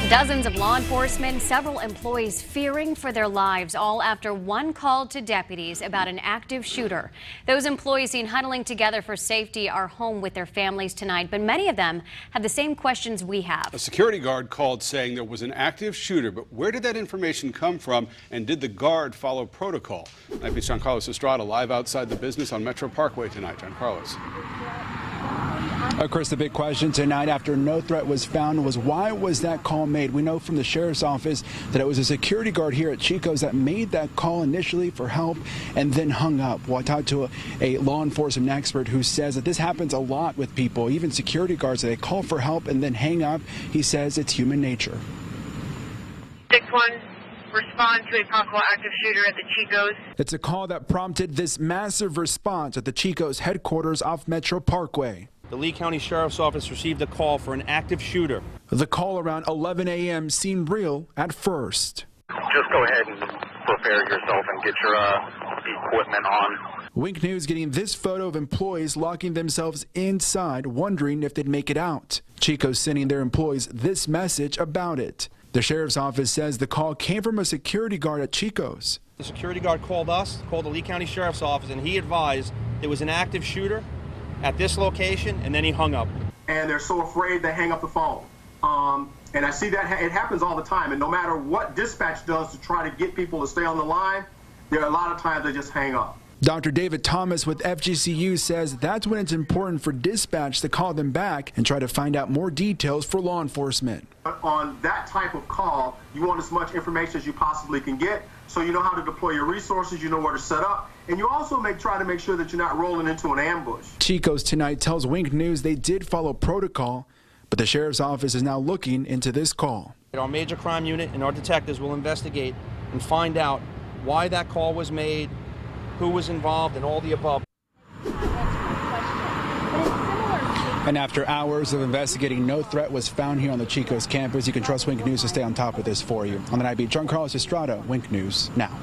Dozens of law enforcement, several employees fearing for their lives, all after one call to deputies about an active shooter. Those employees seen huddling together for safety are home with their families tonight, but many of them have the same questions we have. A security guard called saying there was an active shooter, but where did that information come from, and did the guard follow protocol? LCSO John-Carlos Estrada live outside the business on Metro Parkway tonight. John-Carlos. Chris, the big question tonight after no threat was found was why was that call made? We know from the sheriff's office that it was a security guard here at Chico's that made that call initially for help and then hung up. Well, I talked to a law enforcement expert who says that this happens a lot with people, even security guards, that they call for help and then hang up. He says it's human nature. 6-1, respond to a possible active shooter at the Chico's. It's a call that prompted this massive response at the Chico's headquarters off Metro Parkway. The Lee County Sheriff's Office received a call for an active shooter. The call around 11 a.m. seemed real at first. Just go ahead and prepare yourself and get your equipment on. Wink News getting this photo of employees locking themselves inside, wondering if they'd make it out. Chico's sending their employees this message about it. The sheriff's office says the call came from a security guard at Chico's. The security guard called the Lee County Sheriff's Office, and he advised there was an active shooter at this location, and then he hung up. And they're so afraid they hang up the phone. And I see that it happens all the time. And no matter what dispatch does to try to get people to stay on the line, there are a lot of times they just hang up. Dr. David Thomas with FGCU says that's when it's important for dispatch to call them back and try to find out more details for law enforcement. On that type of call, you want as much information as you possibly can get, so you know how to deploy your resources, you know where to set up, and you also try to make sure that you're not rolling into an ambush. Chico's tonight tells Wink News they did follow protocol, but the sheriff's office is now looking into this call. Our major crime unit and our detectives will investigate and find out why that call was made, who was involved, and all the above. And after hours of investigating, no threat was found here on the Chico's campus. You can trust Wink News to stay on top of this for you. On the night beat, John-Carlos Estrada, Wink News Now.